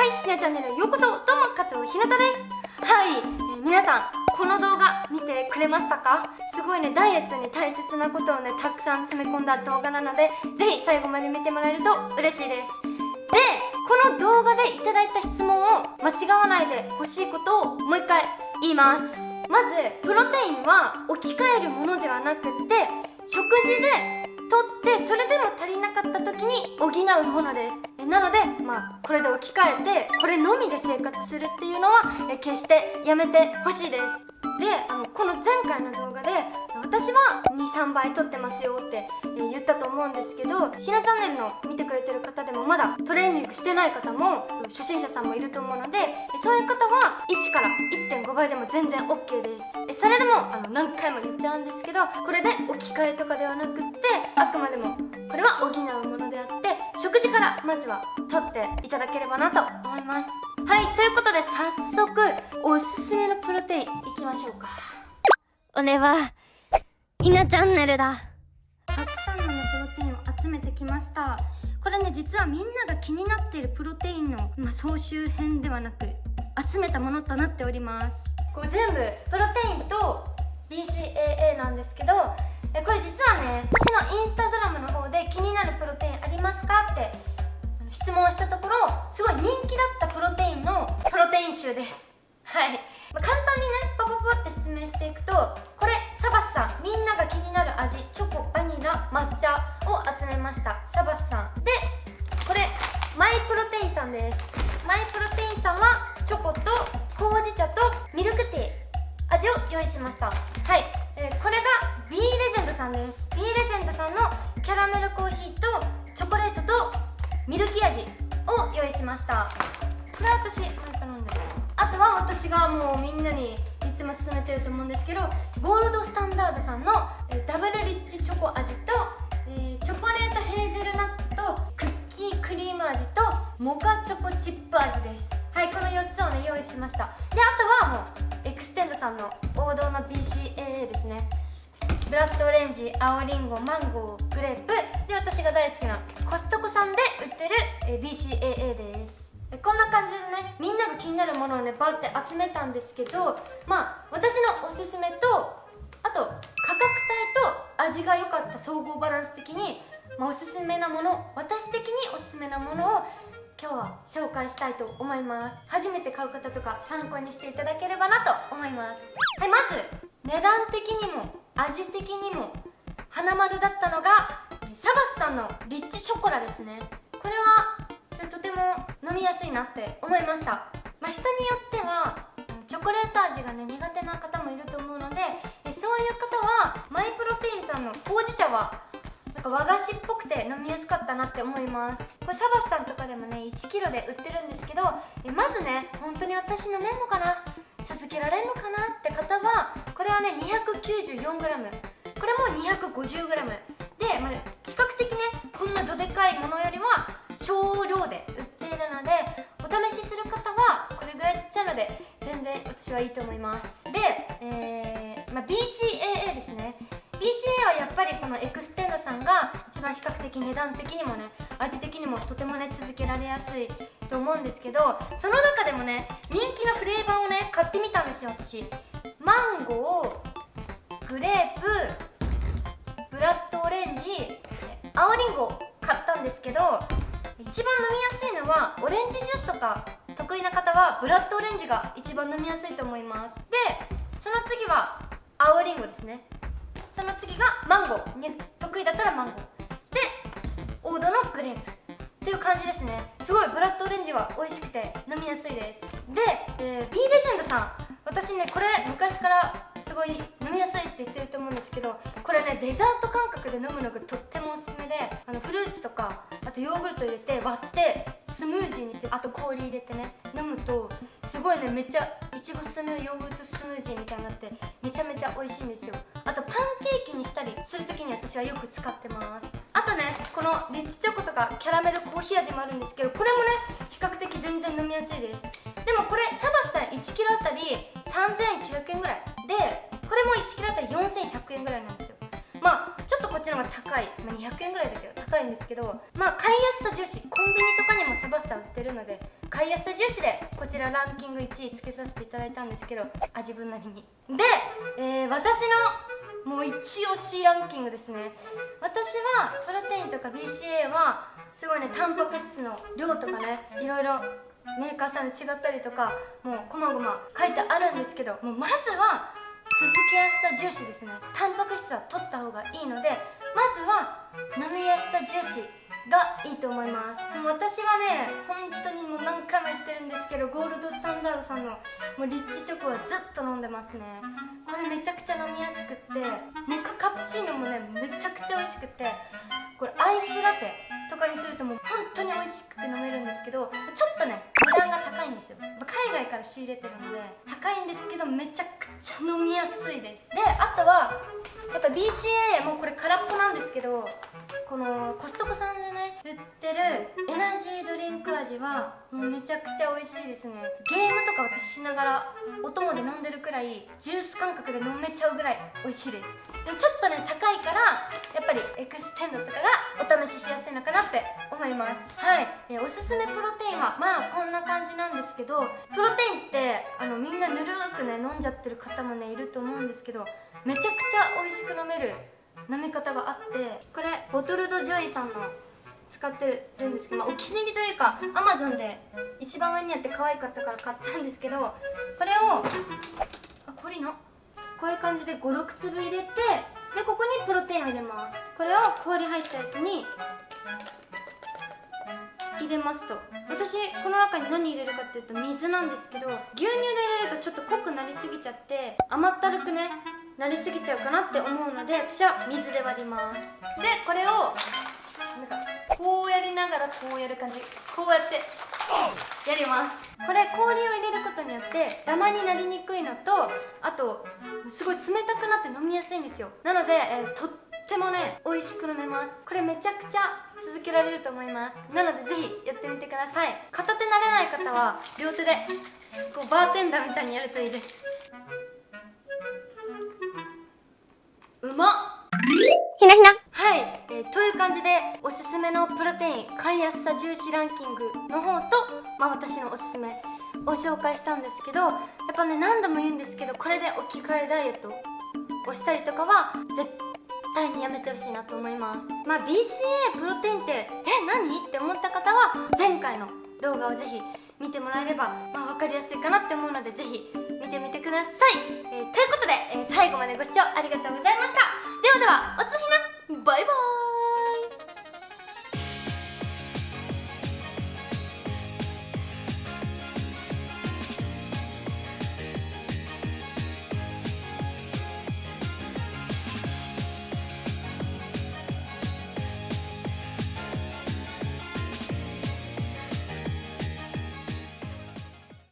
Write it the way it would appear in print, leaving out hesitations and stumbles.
ひなチャンネルへようこそ。どうも加藤ひなたです。はい、皆さんこの動画見てくれましたか？すごいね、ダイエットに大切なことをねたくさん詰め込んだ動画なので、ぜひ最後まで見てもらえると嬉しいです。で、この動画でいただいた質問を間違わないでほしいことをもう一回言います。まず、プロテインは置き換えるものではなくって食事で取って、それでも足りなかった時に補うものです。なのでこれで置き換えてこれのみで生活するっていうのは決してやめてほしいです。で、この前回の動画で私は 2,3 倍取ってますよって言ったと思うんですけど、ひなチャンネルの見てくれてる方でもまだトレーニングしてない方も初心者さんもいると思うので、そういう方は1から 1.5 倍でも全然 OK です。それでも何回も言っちゃうんですけど、これで置き換えとかではなくって、あくまでもこれは補うものであって、食事からまずは取っていただければなと思います。はい、ということで早速おすすめのプロテインいきましょうか。俺はひなチャンネルだ。たくさんのプロテインを集めてきました。これね、実はみんなが気になっているプロテインの、総集編ではなく集めたものとなっております。これ全部プロテインと BCAA なんですけど、これ実はね、私のインスタグラムの方で気になるプロテインありますかって質問したところ、すごい人気だったプロテインのプロテイン集です。はい、簡単にねパパパって説明していくと、これサバスさん、みんなが気になる味、チョコ、バニラ、抹茶を集めました。サバスさんで、これマイプロテインさんです。マイプロテインさんはチョコとほうじ茶とミルクティー味を用意しました。はい、これが B レジェンドさんです。 B レジェンドさんのキャラメルコーヒーとチョコレートとミルキー味を用意しました。これは私なんか飲んでる。あとは私がもうみんなにいつも勧めてると思うんですけど、ゴールドスタンダードさんのダブルリッチチョコ味とチョコレートヘーゼルナッツとクッキークリーム味とモカチョコチップ味です。はい、この4つをね用意しました。で、あとはもうエクステンドさんの王道の BCAA ですね。ブラッドオレンジ、青リンゴ、マンゴー、グレープで、私が大好きなコストコさんで売ってる BCAA です。こんな感じでね、みんなが気になるものをねバーって集めたんですけど、私のおすすめと、あと価格帯と味が良かった総合バランス的に、おすすめなもの、私的におすすめなものを今日は紹介したいと思います。初めて買う方とか参考にしていただければなと思います。はい、まず値段的にも味的にも花丸だったのがサバスさんのリッチショコラですね。これはとても飲みやすいなって思いました。人によってはチョコレート味がね苦手な方もいると思うので、そういう方はマイプロテインさんのほうじ茶はなんか和菓子っぽくて飲みやすかったなって思います。これサバスさんとかでもね 1kg で売ってるんですけど、まずね、本当に私飲めんのかな、続けられるのかなって方は、これはね 294g、 これも 250g で、比較的ねこんなどでかいものよりは少量で売っているので、お試しする方はこれぐらいちっちゃいので全然私はいいと思います。で、BCAA ですね。 BCAA はやっぱりこのエクステンドさんが一番比較的値段的にもね味的にもとてもね続けられやすいと思うんですけど、その中でもね人気のフレーバーをね買ってみたんですよ。私マンゴー、グレープ、ブラッドオレンジ、青リンゴを買ったんですけど、一番飲みやすいのはオレンジジュースとか得意な方はブラッドオレンジが一番飲みやすいと思います。で、その次は青リンゴですね。その次がマンゴー、ね、得意だったらマンゴーで、王道のグレープっていう感じですね。すごいブラッドオレンジは美味しくて飲みやすいです。で、B レジェンドさん、私ねこれ昔からすごい飲みやすいって言ってると思うんですけど、これねデザート感覚で飲むのがとってもおすすめで、フルーツとかあとヨーグルト入れて割ってスムージーにして、あと氷入れてね飲むとすごいね、めっちゃいちごスムーヨーグルトスムージーみたいになってめちゃめちゃ美味しいんですよ。あとパンケーキにしたりするときに私はよく使ってます。あとね、このリッチチョコとかキャラメルコーヒー味もあるんですけど、これもね比較的全然飲みやすいです。でもこれサバスさん 1kg あたり3900円ぐらいで、これも 1kg あたり4100円ぐらいなんですよ。ちょっとここっちの方が高い、200円ぐらいだけど高いんですけど、買いやすさ重視、コンビニとかにもサバッサ売ってるので買いやすさ重視でこちらランキング1位つけさせていただいたんですけど、自分なりにで、私のもう一押しランキングですね。私はプロテインとか BCA はすごいね、タンパク質の量とかね、いろいろメーカーさんで違ったりとか、もうこまごま書いてあるんですけど、もうまずは続けやすさ重視ですね。タンパク質は取った方がいいので、まずは飲みやすさ重視がいいと思います。もう私はね、本当にもう何回も言ってるんですけど、ゴールドスタンダードさんのもうリッチチョコはずっと飲んでますね。これめちゃくちゃ飲みやすくって、モカカプチーノもねめちゃくちゃ美味しくって、これアイスラテとかにするともう本当に美味しくて飲めるんですけど、ちょっとね値段が高いんですよ。海外から仕入れてるので高いんですけど、めちゃくちゃ飲みやすいです。で、あとはやっぱ BCA もうこれ空っぽなんですけど、このコストコさんでね売ってるエナジードリンク味はもうめちゃくちゃ美味しいですね。ゲームとか私しながらお供で飲んでるくらい、ジュース感覚で飲めちゃうぐらい美味しいです。でもちょっとね高いからやっぱりエクステンドとかがお試ししやすいのかなって思います。はい、おすすめプロテインはこんな感じなんですけど、プロテインってみんなぬるくね飲んじゃってる方もねいると思うんですけど、めちゃくちゃ美味しく飲める飲み方があって、これボトルドジョイさんの使ってるんですけど、お気に入りというか Amazon で一番上にあって可愛かったから買ったんですけど、これをこれのこういう感じで 5,6 粒入れて、でここにプロテインを入れます。これを氷入ったやつに入れますと、私この中に何入れるかっていうと水なんですけど、牛乳で入れるとちょっと濃くなりすぎちゃって甘ったるくねなりすぎちゃうかなって思うので、私は水で割ります。でこれをなんかこうやりながらこうやる感じ、こうやってやります。これ氷を入れることによってダマになりにくいのと、あとすごい冷たくなって飲みやすいんですよ。なので、とってもね美味しく飲めます。これめちゃくちゃ続けられると思います。なのでぜひやってみてください。片手慣れない方は両手でこうバーテンダーみたいにやるといいです。うまっ。ひなひな。はい、という感じでおすすめのプロテイン買いやすさ重視ランキングの方と、私のおすすめを紹介したんですけど、やっぱね何度も言うんですけど、これで置き換えダイエットをしたりとかは絶対にやめてほしいなと思います。BCA プロテインって何って思った方は前回の動画をぜひ見てもらえれば分かりやすいかなって思うので、ぜひ見てみてください。ということで、最後までご視聴ありがとうございました。ではでは、おつひな、バイバーイ。